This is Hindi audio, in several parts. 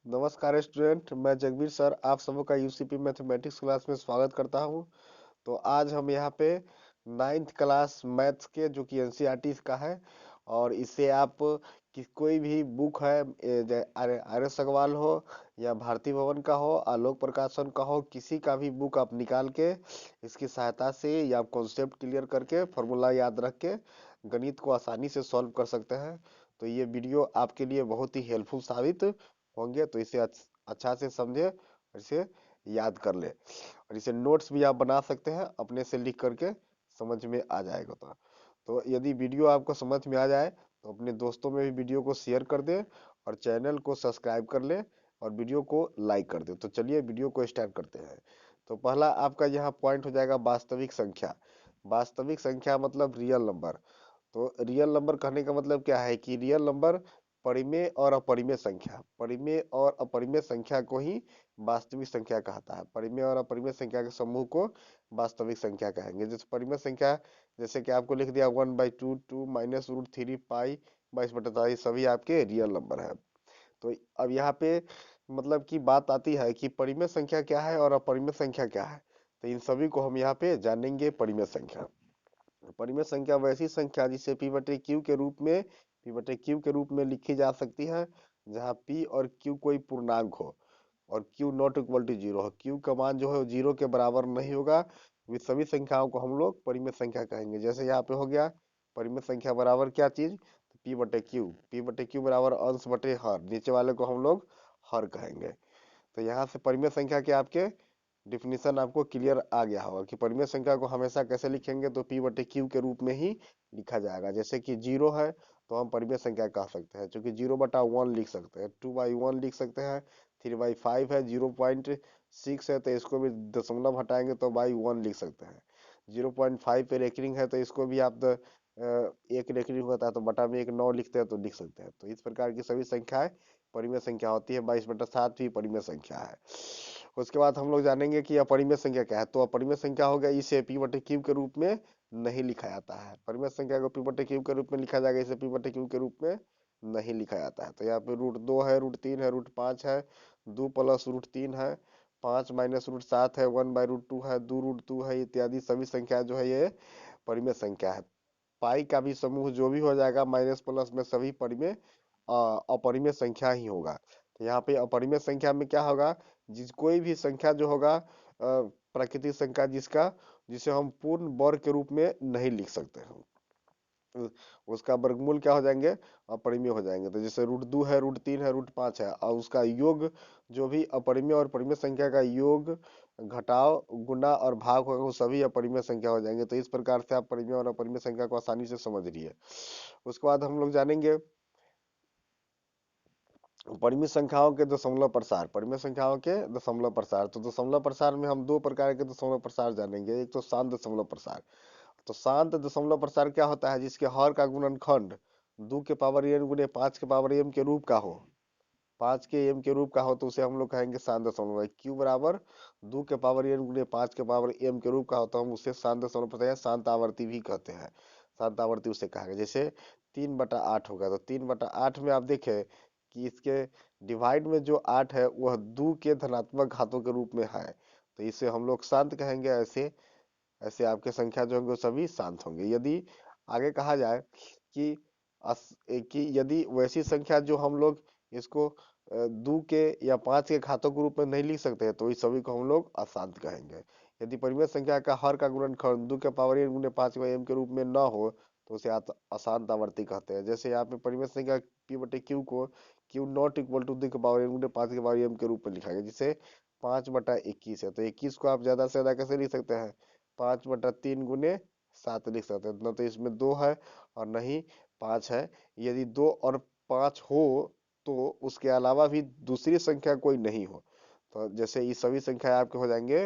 नमस्कार स्टूडेंट, मैं जगबीर सर आप सबों का यूसीपी मैथमेटिक्स क्लास में स्वागत करता हूं। तो आज हम यहाँ पे नाइन्थ क्लास मैथ्स के जो कि एनसीईआरटी का है और इसे आप कोई भी बुक है आर्य आर्य सगवाल हो या भारती भवन का हो, आलोक प्रकाशन का हो, किसी का भी बुक आप निकाल के इसकी सहायता से या आप कॉन्सेप्ट क्लियर करके फॉर्मूला याद रख के गणित को आसानी से सॉल्व कर सकते हैं। तो ये वीडियो आपके लिए बहुत ही हेल्पफुल साबित होंगे, तो इसे अच्छा से समझे और इसे याद कर ले और इसे नोट्स भी आप बना सकते हैं अपने से लिख करके, समझ में आ जाएगा। तो यदि वीडियो आपको समझ में आ जाए तो अपने दोस्तों में भी वीडियो को शेयर कर दे और चैनल को सब्सक्राइब कर ले और वीडियो को लाइक कर दे। तो चलिए वीडियो को स्टार्ट करते हैं। तो पहला आपका यहाँ पॉइंट हो जाएगा वास्तविक संख्या। वास्तविक संख्या मतलब रियल नंबर। तो रियल नंबर कहने का मतलब क्या है कि रियल नंबर परिमेय और अपरिमेय संख्या, परिमेय और अपरिमेय संख्या को ही वास्तविक संख्या कहता है। परिमेय और अपरिमेय संख्या के समूह को वास्तविक संख्या कहेंगे। जैसे परिमेय संख्या, जैसे कि आपको लिख दिया 1/2, 2 - √3 पाई 22/4, ये सभी आपके रियल नंबर है। तो अब यहाँ पे मतलब की बात आती है कि परिमेय संख्या क्या है और अपरिमेय संख्या क्या है। तो इन सभी को हम यहाँ पे जानेंगे। परिमेय संख्या, परिमेय संख्या वैसी संख्या जिसे p/q के रूप में p/q के रूप में लिखी जा सकती है, जहाँ p और q कोई पूर्णांक हो और q not equal to zero हो। q का मान जो है जीरो के बराबर नहीं होगा। वे सभी संख्याओं को हम लोग परिमेय संख्या कहेंगे। जैसे यहाँ पे हो गया परिमेय संख्या बराबर क्या चीज, p/q, p/q बराबर अंश बटे हर, नीचे वाले को हम लोग हर कहेंगे। तो यहाँ से परिमेय संख्या के आपके डिफिनीशन आपको क्लियर आ गया होगा कि परिमेय संख्या को हमेशा कैसे लिखेंगे, तो p/q के रूप में ही लिखा जाएगा। जैसे कि जीरो है तो हम परिमेय संख्या कह सकते हैं, क्योंकि 0/1 लिख सकते हैं, 2/1 लिख सकते हैं, 3/5 है, 0.6 है तो इसको भी दशमलव हटाएंगे तो बाई 1 लिख सकते हैं। 0.5 पे रेकरिंग है तो इसको भी आप एक रेकरिंग होता है तो बटा में एक 9 लिखते हैं तो लिख सकते हैं। तो इस प्रकार की सभी संख्याएं परिमेय संख्या होती है। 22/7 भी परिमेय संख्या है। उसके बाद हम लोग जानेंगे कि अपरिमेय संख्या क्या है। तो अपरिमेय संख्या हो गया, इसे p/q के रूप में नहीं लिखा जाता है। परिमेय संख्या को p/q के रूप में लिखा जाएगा, इसे p/q के रूप में नहीं लिखा जाता है। तो यहाँ पे √2 है, √3 है, √5 है, 2 + √3 है, 5 - √7 है, 1/√2 है, 2 √2 है, इत्यादि सभी संख्या जो है ये परिमेय संख्या है। पाई का भी समूह जो भी हो जाएगा माइनस प्लस में सभी परिमेय अपरिमेय संख्या ही होगा। तो यहाँ पे अपरिमेय संख्या में क्या होगा, जिस कोई भी संख्या जो होगा प्राकृतिक संख्या जिसका जिसे हम पूर्ण वर्ग के रूप में नहीं लिख सकते हैं, उसका वर्गमूल क्या हो जाएंगे, अपरिमेय हो जाएंगे। तो जैसे √2 है, √3 है, √5 है और उसका योग जो भी अपरिमेय और परिमेय संख्या का योग घटाव गुना और भाग होगा वो सभी अपरिमेय संख्या हो जाएंगे। तो इस प्रकार से आप परिमेय और अपरिमेय संख्या को आसानी से समझ रही। उसके बाद हम लोग जानेंगे परिमित संख्याओं के दशमलव प्रसार। परिमित संख्याओं के दशमलव प्रसार, तो दशमलव प्रसार में हम दो प्रकार के दशमलव प्रसार जानेंगे। एक तो शांत दशमलव प्रसार। तो शांत दशमलव प्रसार क्या होता है, जिसके हर का गुणनखंड 2 के पावर n × 5 के पावर m के रूप का हो, 5 के m के रूप का हो, तो उसे हम लोग कहेंगे शांत दशमलव। q बराबर 2 के पावर n × 5 के पावर m के रूप का होता है, हम उसे शांत दशमलव प्रसार या शांत आवर्ती भी कहते हैं। शांत आवर्ती उसे कहेंगे। जैसे 3/8 होगा, तो 3/8 में आप देखें कि इसके डिवाइड में जो 8 है वह 2 के धनात्मक घातों के रूप में है, तो इसे हम लोग शांत कहेंगे। ऐसे ऐसे आपके संख्या जो होंगे वो सभी शांत होंगे। यदि आगे कहा जाए कि कि यदि वैसी संख्या जो हम लोग इसको 2 के या 5 के घातों के रूप में नहीं लिख सकते हैं, तो इस सभी को हम लोग अशांत कहेंगे। यदि परिमेय संख्या का हर का गुणनखंड 2 के पावर n × 5 के रूप में न हो तो उसे अशांत आवर्ती कहते हैं। जैसे यहाँ पे परिमेय संख्या p/q को q नॉट इक्वल टू 2 के पावर n × 5 के रूप में लिखा गया, जिसे 5/21 है। तो 21 को आप ज्यादा से ज्यादा कैसे लिख सकते हैं, 5/3 × 7 लिख सकते हैं। न तो इसमें 2 है और न ही 5 है। यदि 2 और 5 हो तो उसके अलावा भी दूसरी संख्या कोई नहीं हो, तो जैसे ये सभी संख्या आपके हो जाएंगे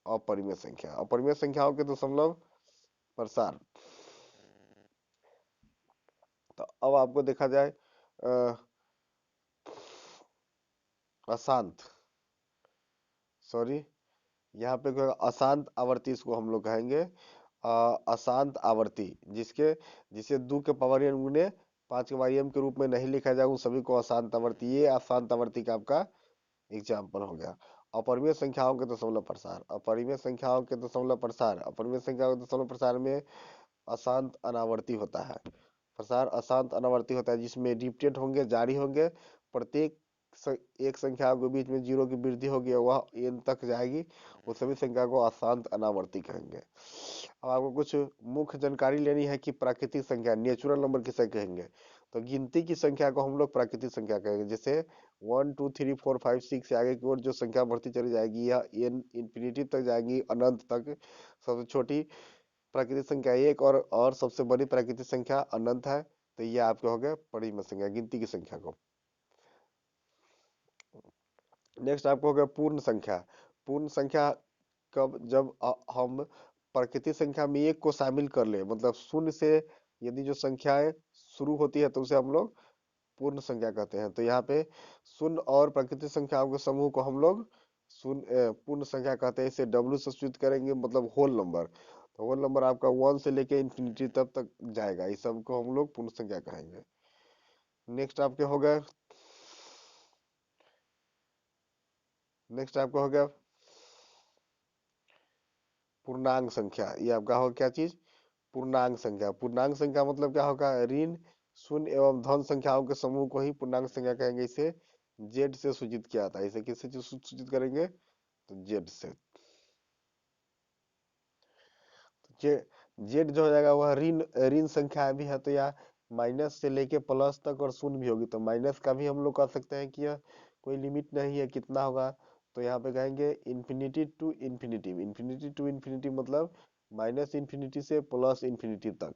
अपरिमेय संख्या। अपरिमेय संख्याओं के दशमलव प्रसार। तो अब आपको देखा जाए अशांत, सॉरी यहाँ पे अशांत आवर्ती इसको हम लोग कहेंगे। अशांत आवर्ती जिसके जिसे 2 के पावर n × 5 के बार m के रूप में नहीं लिखा जाएगा उन सभी को अशांत आवर्ती, ये अशांत आवर्ती का आपका एग्जाम्पल हो गया। अपरिमेय संख्याओं के दशमलव प्रसार, अपरिमेय संख्याओं के दशमलव प्रसार, अपरिमेय संख्याओं के दशमलव प्रसार में अशांत अनावर्ती होता है। प्रसार अशांत अनावर्ती होता है जिसमें रिपीटेड होंगे, जारी होंगे, प्रत्येक एक संख्या के बीच में जीरो की वृद्धि होगी और वह n तक जाएगी, वो सभी संख्या को अशांत अनावर्ती कहेंगे। अब आपको कुछ मुख्य जानकारी लेनी है कि प्राकृतिक संख्या नेचुरल नंबर किसे कहेंगे। तो गिनती की संख्या को हम लोग प्राकृतिक संख्या कहेंगे। जैसे 1 2 3 4 5 6 से आगे की ओर जो संख्या बढ़ती चली जाएगी यह n इंफिनिटी तक जाएगी, अनंत तक। सबसे छोटी प्राकृतिक संख्या एक और सबसे बड़ी प्राकृतिक संख्या अनंत है। तो ये आपके हो गए परिमेय संख्या, गिनती की संख्या को। नेक्स्ट आपको हो गया पूर्ण संख्या। पूर्ण संख्या कब, जब हम प्राकृतिक संख्या में एक को शामिल कर ले, मतलब शून्य से यदि जो संख्याएं शुरू होती है तो उसे हम लोग पूर्ण संख्या कहते हैं। तो यहाँ पे शून्य और प्राकृतिक संख्याओं के समूह को हम लोग शून्य पूर्ण संख्या कहते हैं। इसे W से सूचित करेंगे, मतलब होल नंबर। तो होल नंबर आपका 1 से लेके इंफिनिटी तब तक जाएगा, इस सब को हम लोग पूर्ण संख्या कहेंगे। नेक्स्ट आपके हो गए, नेक्स्ट आपका हो गया पूर्णांक संख्या। ये आपका हो क्या चीज, पूर्णांक संख्या। पूर्णांक संख्या मतलब क्या होगा, ऋण शून्य एवं धन संख्याओं के समूह को ही पूर्णांक संख्या कहेंगे। इसे जेड से सूचित किया जाता है। इसे किससे सूचित करेंगे, तो जेड से। जे जेड जो हो जाएगा वह ऋण ऋण संख्या भी है, तो या माइनस से लेके प्लस तक और शून्य भी होगी। तो माइनस का भी हम लोग कह सकते हैं कि यह कोई लिमिट नहीं है, कितना होगा। तो यहाँ पे कहेंगे infinity to infinity. Infinity to infinity मतलब माइनस इन्फिनिटी से प्लस इन्फिनिटी तक।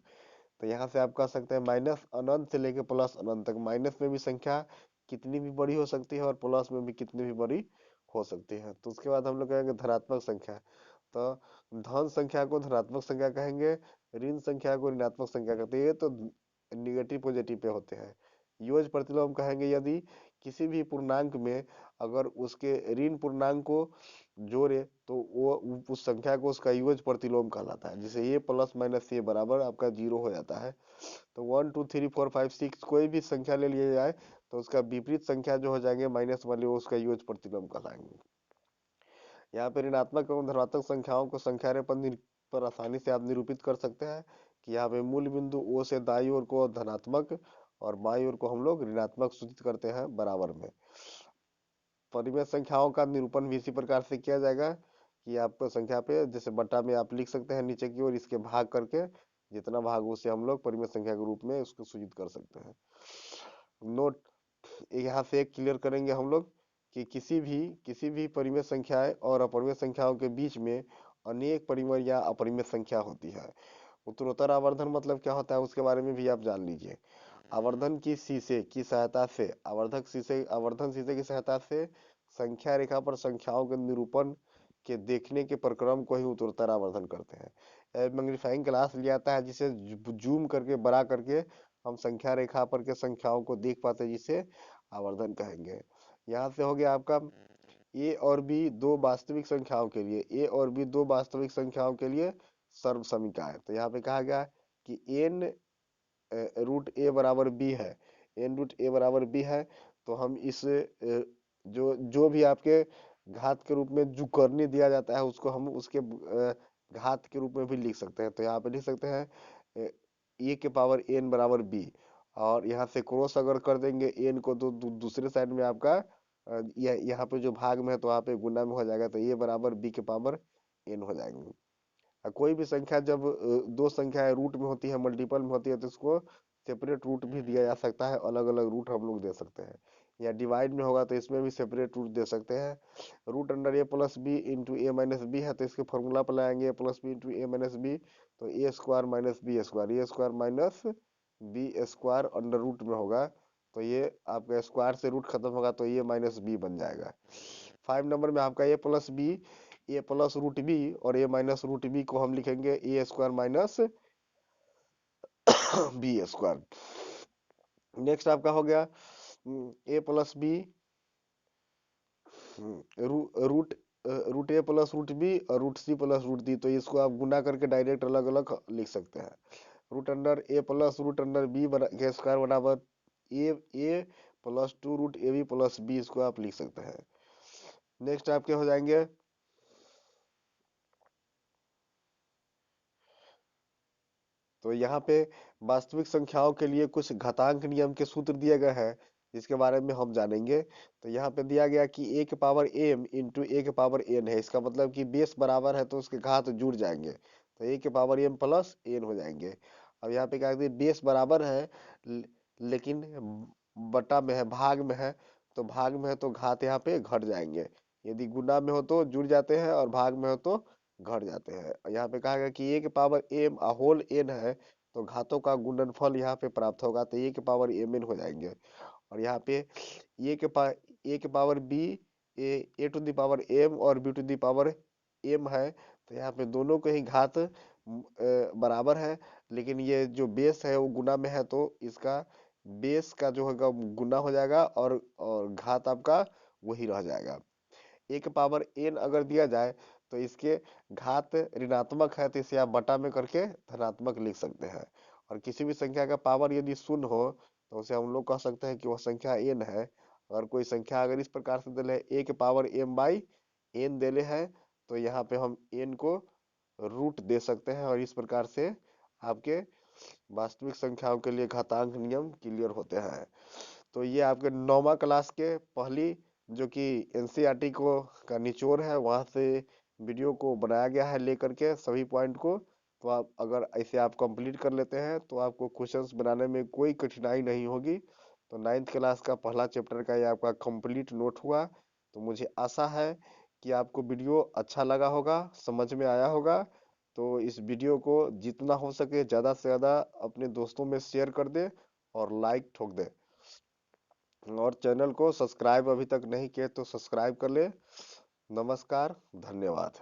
तो यहाँ से आप कह सकते हैं माइनस अनंत से लेके प्लस अनंत तक। माइनस में भी संख्या कितनी भी बड़ी हो सकती है और प्लस में भी कितनी भी बड़ी हो सकती है। तो उसके बाद हम लोग कहेंगे धनात्मक संख्या। तो धन संख्या को धनात्मक संख्या कहेंगे, ऋण संख्या को ऋणात्मक संख्या कहते हैं। ये तो निगेटिव पॉजिटिव पे होते हैं। योज प्रतिलोम कहेंगे यदि किसी भी पूर्णांक में अगर उसके ऋण पूर्णांक को जोड़े तो वो उस संख्या को उसका योज प्रतिलोम कहलाता है। जैसे ये प्लस माइनस ये बराबर आपका 0 हो जाता है। तो 1 2 3 4 5 6 कोई भी संख्या ले लिया जाए तो उसका विपरीत संख्या जो हो जाएंगे माइनस वाले, वो उसका योज प्रतिलोम कहलाएंगे। यहाँ पे ऋणात्मक एवं धनात्मक संख्याओं को संख्या रे पर आसानी से आप निरूपित कर सकते हैं कि यहाँ पे मूल बिंदु ओ से दाई ओर को धनात्मक और बाई ओर को हम लोग ऋणात्मक सूचित करते हैं बराबर में। परिमेय संख्याओं का निरूपण भी इसी प्रकार से किया जाएगा कि आपको संख्या पे जैसे बट्टा में आप लिख सकते हैं नीचे की ओर, इसके भाग करके जितना भाग उसे हम लोग परिमेय संख्या के रूप में उसको सूचित कर सकते हैं। नोट यहाँ से एक क्लियर करेंगे हम लोग कि किसी भी परिमेय संख्याएं और अपरिमेय संख्याओं के बीच में अनेक परिमेय या अपरिमेय संख्या होती है। उत्तरोत्तर आवर्धन मतलब क्या होता है उसके बारे में भी आप जान लीजिए। आवर्धन की शीशे की सहायता से, आवर्धन शीशे की सहायता से संख्या रेखा पर संख्याओं के निरूपण के देखने के प्रक्रम को ही उत्तरोत्तर आवर्धन कहते हैं। मैग्नीफाइंग ग्लास लिया जाता है जिसे जूम करके बड़ा करके हम संख्या रेखा पर के संख्याओं को देख पाते हैं, जिसे आवर्धन कहेंगे। यहाँ से हो गया आपका ए और बी दो वास्तविक संख्याओं के लिए, ए और बी दो वास्तविक संख्याओं के लिए सर्व समीकरण है। तो यहाँ पे कहा गया कि एन रूट ए बराबर बी है, एन रूट ए बराबर बी है। तो हम इस जो जो भी आपके घात के रूप में जो करनी दिया जाता है उसको हम उसके घात के रूप में भी लिख सकते हैं। तो यहाँ पे लिख सकते हैं ए के पावर एन बराबर बी, और यहाँ से क्रॉस अगर कर देंगे एन को तो दूसरे साइड में आपका यहाँ पे जो भाग में है तो वहाँ पे गुना में हो जाएगा। तो ए बराबर बी के पावर एन हो जाएंगे। कोई भी संख्या जब दो संख्याएं रूट में होती है, मल्टीपल में होती है, तो इसको सेपरेट रूट भी दिया जा सकता है, अलग अलग रूट हम लोग दे सकते हैं। या डिवाइड में होगा तो इसमें भी सेपरेट रूट दे सकते हैं। Root under a plus b into a minus b है, तो इसके फॉर्मूला पर लाएंगे a plus b into a minus b, तो a square minus b square, a square minus b square under root में होगा। तो ये आपका स्क्वायर से रूट खत्म होगा तो ये माइनस बी बन जाएगा। 5 नंबर में आपका a plus b, a plus root b और ए माइनस रूट बी को हम लिखेंगे a square minus b square. Next आपका हो गया a plus b root root a plus root b और root c plus root d. तो इसको आप गुना करके डायरेक्ट अलग अलग लिख सकते हैं। Root under a plus root under b के स्क्वायर बराबर a plus 2 root a b plus b, इसको आप लिख सकते हैं। नेक्स्ट आपके हो जाएंगे तो यहाँ पे वास्तविक संख्याओं के लिए कुछ घातांक नियम के सूत्र दिए गए हैं, जिसके बारे में हम जानेंगे। तो यहाँ पे दिया गया कि ए के पावर एम इंटू ए के पावर एन है। इसका मतलब कि बेस बराबर है तो उसके घात जुड़ जाएंगे, तो ए के पावर एम प्लस एन हो जाएंगे। अब यहाँ पे क्या कहते हैं, बेस बराबर है लेकिन बटा में है, भाग में है, तो भाग में है तो घात यहाँ पे घट जाएंगे। यदि गुना में हो तो जुड़ जाते हैं और भाग में हो तो घट जाते हैं। यहाँ पे कहा गया कि ए के पावर एम होल एन है, तो घातों का गुणनफल यहाँ पे प्राप्त होगा, तो ए के पावर एम एन हो जाएंगे। और यहाँ पे ए के power b, a to the power m और b to the power m है, तो यहाँ पे दोनों के ही घात बराबर है, लेकिन ये जो बेस है वो गुना में है, तो इसका बेस का जो होगा गुना हो जाएगा और घात आपका वही रह जाएगा। ए के पावर एन अगर दिया जाए तो इसके घात ऋणात्मक है, तो इसे आप बटा में करके धनात्मक लिख सकते हैं। और किसी भी संख्या का पावर यदि शून्य हो तो उसे हम लोग कह सकते हैं कि वह संख्या एन है। अगर कोई संख्या अगर इस प्रकार से दिले ए के पावर एम बाई एन देले है, तो यहाँ पे हम एन को रूट दे सकते हैं, और इस प्रकार से आपके वास्तविक संख्याओं के लिए घातांक नियम क्लियर होते हैं। तो ये आपके 9वीं क्लास के पहली जो कि एनसीईआरटी को का निचोड़ है, वहां से वीडियो को बनाया गया है लेकर के सभी पॉइंट को। तो आप अगर ऐसे आप कंप्लीट कर लेते हैं तो आपको क्वेश्चंस बनाने में कोई कठिनाई नहीं होगी। तो 9th क्लास का पहला चैप्टर का ये आपका कंप्लीट नोट हुआ। तो मुझे आशा है कि आपको वीडियो अच्छा लगा होगा, समझ में आया होगा। तो इस वीडियो को जितना हो सके ज़्यादा से ज़्यादा अपने दोस्तों में शेयर कर दे और लाइक ठोक दे, और चैनल को सब्सक्राइब अभी तक नहीं किए तो सब्सक्राइब कर ले। नमस्कार, धन्यवाद।